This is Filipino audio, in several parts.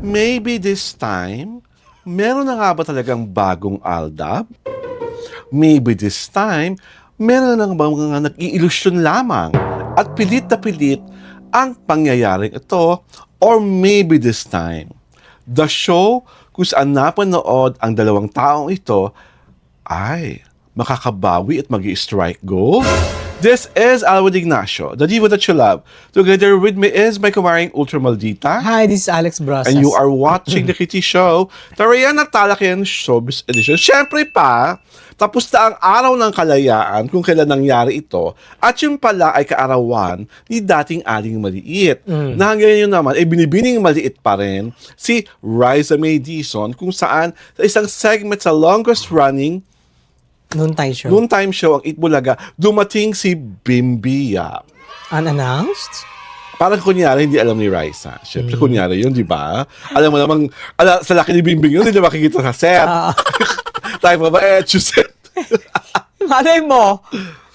maybe this time, meron na nga ba talagang bagong Aldab? Maybe this time, meron na ba mga nag-iilusyon lamang at pilit na pilit ang pangyayaring ito? Or maybe this time, the show kung saan napanood ang dalawang taong ito ay makakabawi at mag-i-strike gold? This is Alwin Ignacio, the diva that you love. Together with me is my kumaring Ultra Maldita. Hi, this is Alex Brasas. And you are watching the Kitty Show, Tarayan at Talakian Showbiz Edition. Siyempre pa, tapos na ang araw ng kalayaan kung kailan nangyari ito. At yun pala ay kaarawan ni dating Aling Maliit. Na hanggang yun naman ay binibining maliit pa rin si Riza May Dizon kung saan sa isang segment sa longest running noontime show ang Itbulaga, dumating si Bimbia. Unannounced? Parang kunyari, hindi alam ni Raisa. Siyempre, kunyari yun, di ba? Alam mo namang, sa laki ni Bimbing yun, hindi makikita sa set. Tayo pa ba, set. Malay mo,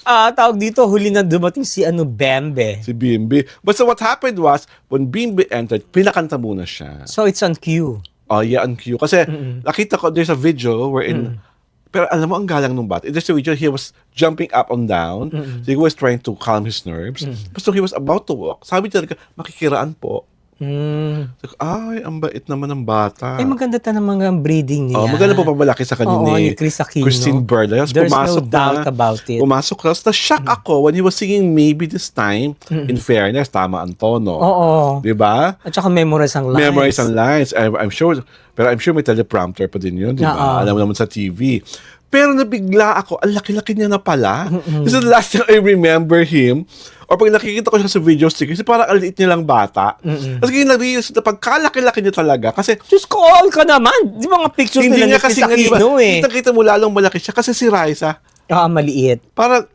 tawag dito, huli na dumating si Bembe. Si Bimbi. But so what happened was, when Bimbi entered, pinakanta muna siya. So it's on cue. Oh, yeah, on cue. Kasi, nakita ko, there's a video wherein, pero alam mo, ang galang nung bata. In this video, he was jumping up and down. So he was trying to calm his nerves. So he was about to walk. Sabi talaga, makikiraan po. So, ay, ang bait naman ng bata. Maganda ta ng mga breeding niya. Maganda po pamalaki sa kanya ni Chris Aquino. Christine Berla. There's no doubt about it. Pumasok na. Na-shock ako when he was singing Maybe This Time. In fairness, tama ang tono. Oo. Diba? At saka memorize ang lines. Memorize ang lines. I'm sure, pero I'm sure may teleprompter pa din yun. Diba? Alam mo naman sa TV. Pero nabigla ako, ang laki-laki niya na pala. Kasi the last time I remember him, or pag nakikita ko siya sa video stick, kasi parang ang liit niya lang bata. Kasi kaya na-realize na pagkalaki-laki niya talaga. Kasi, Diyos ko, all ka naman. Di mga pictures hindi nila niya kasi sa Aquino eh. Nakita mo lalong malaki siya kasi si Raisa. Maliit. Parang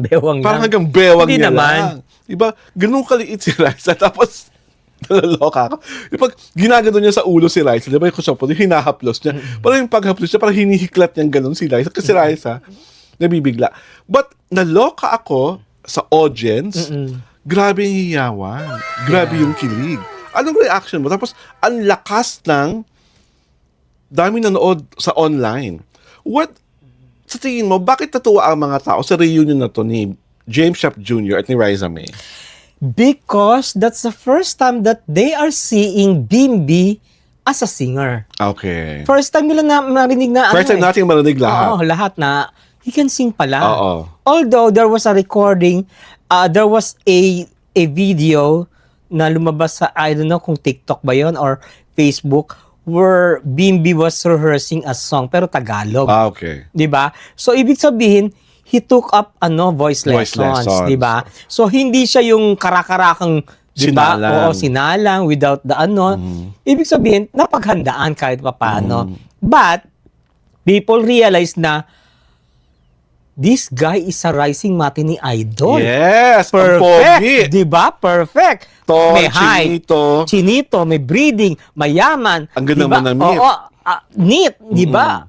bewang parang lang. hanggang bewang Hindi niya naman. lang. Diba? Ganun kaliit si Raisa. Tapos, nalaloka ako. Yung pag ginagano niya sa ulo si Raisa, di ba yung kusyopo, yung hinahaplos niya. Parang yung paghaplos niya, parang hinihiklat niyang ganun si Raisa. Kasi Raisa, nabibigla. But, naloka ako sa audience. Grabe yung hiyawan. Grabe yung kilig. Anong reaction mo? Tapos, ang lakas ng dami nanood sa online. What, sa tingin mo, bakit natuwa ang mga tao sa reunion na to ni James Shep Jr. at ni Riza May? Because that's the first time that they are seeing Bimbi as a singer. Okay. First time nila na marinig na First time natin marinig lahat. Oo, lahat na he can sing pala. Oo. Although there was a recording, there was a video na lumabas sa, I don't know kung TikTok ba yon or Facebook, where Bimbi was rehearsing a song pero Tagalog. Okay. 'Di ba? So ibig sabihin, he took up voice lessons, 'di ba? So hindi siya yung karakarakang 'di ba? Oo, sinalang without the Ibig sabihin, napaghandaan kahit papaano. But people realize na this guy is a rising matinee idol. Yes! Perfect! 'Di ba? Perfect. May height, chinito, may breeding, mayaman. ang ganda diba? manamit. Oo, neat, 'di ba?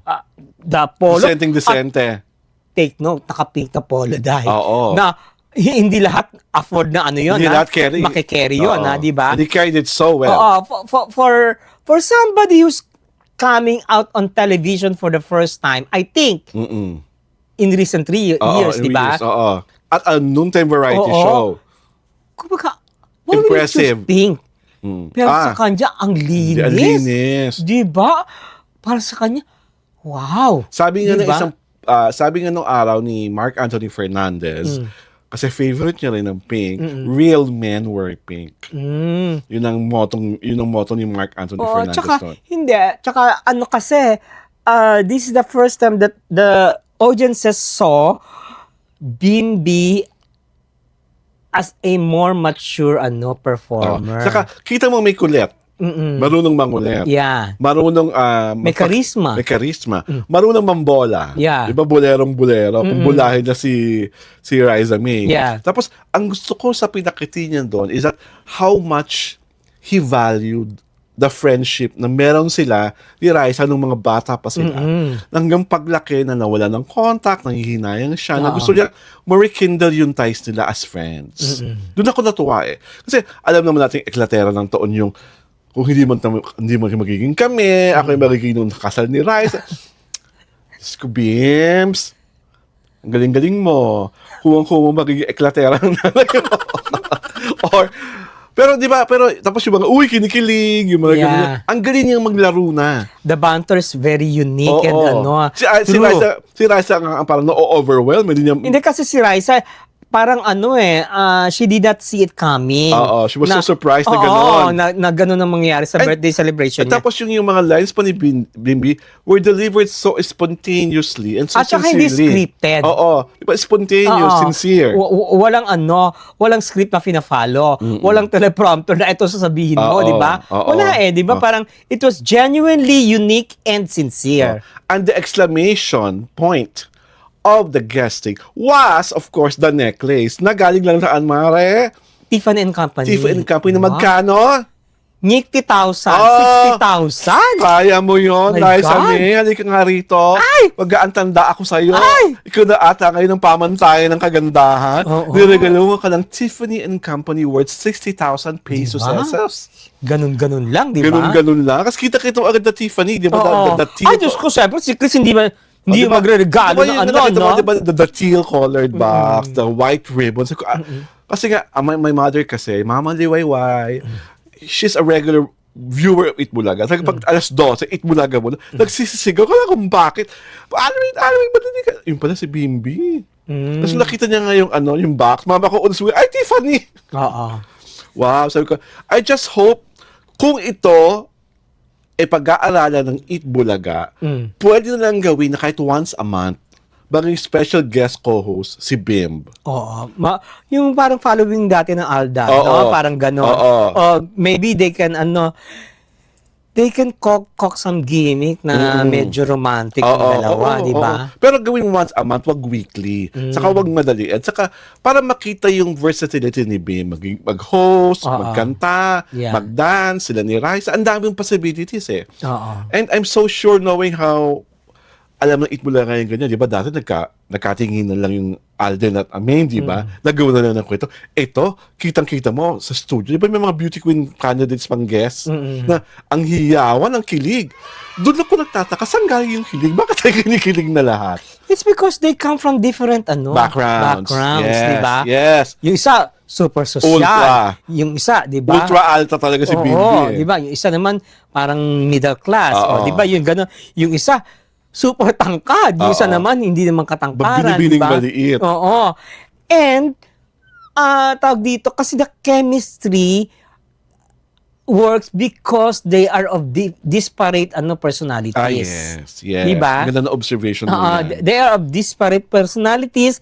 The polo. Decente. Take note, naka-pink na polo dahil. Oo. Na hindi lahat afford na yun. Hindi lahat carry. Makikerry yun, di ba? And he carried it so well. Oo, for somebody who's coming out on television for the first time, I think, in recent years, di ba? Oo. At a noontime variety show. Kumbaga, impressive. Pink. Pero sa kanya, ang linis. Ang linis. Di ba? Para sa kanya, wow. Sabi nga diba? sabi nga nung araw ni Mark Anthony Fernandez, kasi favorite niya rin ng pink, real men wear pink. Yun ang motto ni Mark Anthony Fernandez. Tsaka kasi, this is the first time that the audiences saw Bimbi as a more mature performer. Saka kita mo may kulit. Marunong mangulit. Yeah. Marunong may charisma. May charisma. Marunong mambola. Yeah. 'Di ba bulerong-bulero? Kung bulahin na si Riza May. Yeah. Tapos ang gusto ko sa pinakiti niya doon is that how much he valued the friendship na meron sila ni Raisa nung mga bata pa sila. Hanggang paglaki na nawala ng contact, nanghihinayang siya, na gusto niya ma-rekindle yung ties nila as friends. Doon ako natuwa eh. Kasi alam naman natin eklatera ng taon yung kung hindi mo magiging kami, ako yung magiging nung kasal ni Raisa. Diyos ko, Bims. Ang galing-galing mo. Huwang magiging eklatera ng nanay mo. Or, pero di ba, tapos yung mga, kinikilig, yung mga Yeah. ganun. Ang galing niyang maglaro na. The banter is very unique Oo. and ano. Si Raisa nga parang na-overwhelm. Hindi kasi si Raisa, parang she did not see it coming. Oo, she was so surprised na Oo, gano'n. na gano'n ang mangyari sa birthday celebration At niya. tapos yung mga lines pa ni Bimbi were delivered so spontaneously and so At saka sincerely. hindi scripted. Oo. Diba, spontaneous, Oo. sincere. Walang script na fina-follow. Walang teleprompter na ito sasabihin mo, Oo, di ba? oo. Wala di ba? Oo. Parang it was genuinely unique and sincere. And the exclamation point of the guesting was, of course, the necklace na galing lang saan, Mare? Tiffany and Company. Tiffany and Company na Wow. magkano? 90,000, Oh! 60,000. Kaya mo yun, My Raisa God. May. Halika nga rito. Ay! Mag-aantanda ako sa'yo. Ay! Ikaw na ata ngayon ng pamantayan ng kagandahan. Oo. Niregalo ka ng Tiffany and Company worth 60,000 pesos. Diba? Ganun-ganun lang, di ba? Ganun-ganun lang. Kasi kita-kita mo agad na Tiffany. Di ba? Oo. The teal. Ay, Diyos ko, syempre, si Chris hindi Diba? magre-regalo Diba ng yung nakita mo, no? diba, the teal-colored box, the white ribbon. Sabi ko, kasi nga, my mother kasi, Mama Liwayway, she's a regular viewer of Itbulaga. Sabi pag alas 12, Itbulaga mo, nagsisisigaw ka lang kung bakit. Alvin, ba't hindi ka? Yung pala si Bimbi. Tapos nakita niya nga yung box. Mama ko, ay, Tiffany! Oo. Wow, sabi ko, I just hope, kung ito, pag-aaralan ng Itbulaga, pwede na lang gawin na kahit once a month, bagay special guest co-host, si Bimb. Oo. Yung parang following dati ng Alda, Oo. no? Parang gano'n. Oo. Maybe they can, they can cock some gimmick na medyo romantic yung dalawa, di ba? Pero gawin once a month, wag weekly. Saka wag madali. At saka, para makita yung versatility ni Bim, mag-host, magkanta, Yeah. mag-dance, sila ni Raisa. Ang daming possibilities eh. Oo. And I'm so sure knowing how alam ng Itbulaga ngayon ganyan, di ba? Dati nagkatinginan lang yung Alden at Amen, di ba? Nagawa na lang ng kwento. Ito, kitang-kita mo sa studio. Di ba may mga beauty queen candidates pang guests na ang hiyawan, ang kilig. Doon ako nagtataka, saan galing yung kilig? Bakit ay kinikilig na lahat? It's because they come from different Backgrounds. Yes, di ba? yes. Yung isa, super social. Ultra. Yung isa, di ba? Ultra alta talaga si Bimbi. Oo, di ba? Yung isa naman, parang middle class. Oo. O, di ba? Yung gano'n. Yung isa, super tangkad. Yung isa Oo. naman, hindi naman katangkaran. Binibining di ba? maliit. Oo. And, tawag dito, kasi the chemistry works because they are of disparate personalities. Yes, yes. Di ba? Ganda na observation mo yan. They are of disparate personalities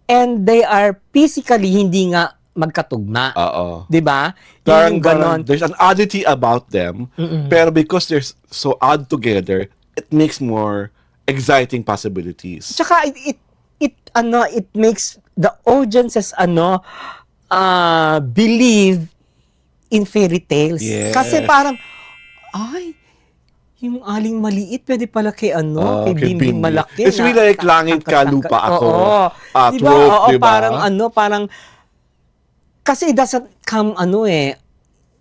and they are physically hindi nga magkatugma. Oo. 'Di ba? Parang Yung ganon. there's an oddity about them, pero because they're so odd together, it makes more exciting possibilities. Tsaka it makes the audiences believe in fairy tales. Yes. Kasi parang ay yung aling maliit, pwede pala kay kay Bimbing malaki. It's really like langit ka, lupa ako. Oo. Diba? Trope, Oo, diba? parang, kasi it doesn't come,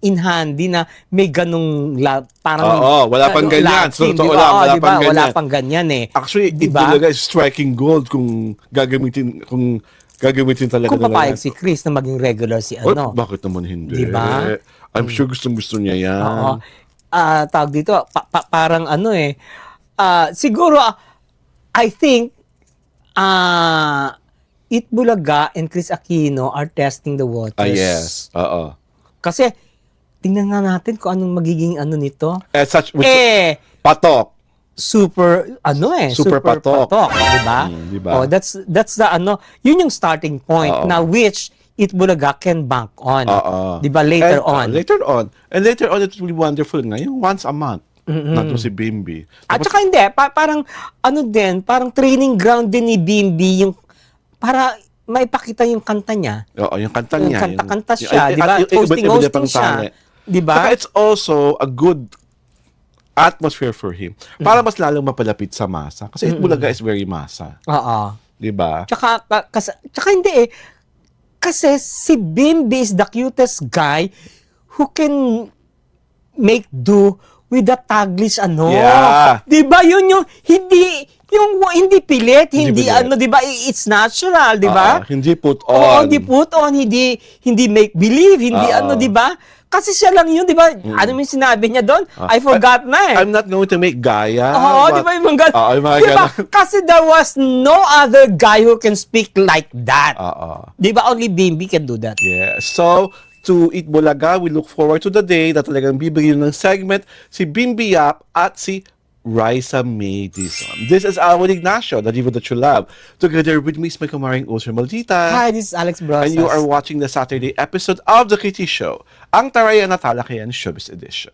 in handy na may ganung, parang, wala pang ganyan. love So, team, totoo diba? lang, wala Diba? pang ganyan. Wala pang ganyan eh. Actually, Diba? it talaga is striking gold kung gagamitin talaga Kung nila papayag yan. si Chris na maging regular si Oh, bakit naman hindi? Diba? I'm sure gusto niya yan. Oo. Tawag dito, parang siguro, I think, Itbulaga and Chris Aquino are testing the waters. Yes. Oo. Kasi, tingnan nga natin kung anong magiging nito. As such, patok. Super patok. diba? Diba? Oh, that's the yun yung starting point na which Itbulaga can bank on. Diba? Later on. Later on. And later on, it will be wonderful nga. Yung once a month. Nato si Bimbi. At saka hindi, parang parang training ground din ni Bimbi yung para maipakita yung kanta niya. Oo, yung kanta niya. Yung kanta siya, di ba? Hosting siya. Di ba? Saka it's also a good atmosphere for him. Para mas lalong mapalapit sa masa. Kasi Itbulaga is very masa. Oo. Di ba? Tsaka hindi Kasi si Bimbi is the cutest guy who can make do with the taglish ano. Yeah. 'Di ba? Yun yung hindi pilit, hindi pilit. ano, 'di ba? It's natural, 'di ba? Hindi put on. Oo, hindi put on, hindi make believe, hindi ano, 'di ba? Kasi siya lang yun, 'di ba? Ano yung sinabi niya doon? I forgot na eh. I'm not going to make gaya. Oo, 'di ba yung mga Oo, yung mga Di ba? ganon. Kasi there was no other guy who can speak like that. Oo. 'Di ba? Only Bimbi can do that. Yeah. So, to Eat Bulaga, we look forward to the day na talagang bibigyan ng segment si Bimbi Yap at si Raisa May Dizon. This is Alwin Ignacio, the diva that you love. Together with me is my kumaring Ulcer Maldita. Hi, this is Alex Brosas. And you are watching the Saturday episode of The Kitty Show, ang Taraya na Talakayan Showbiz Edition.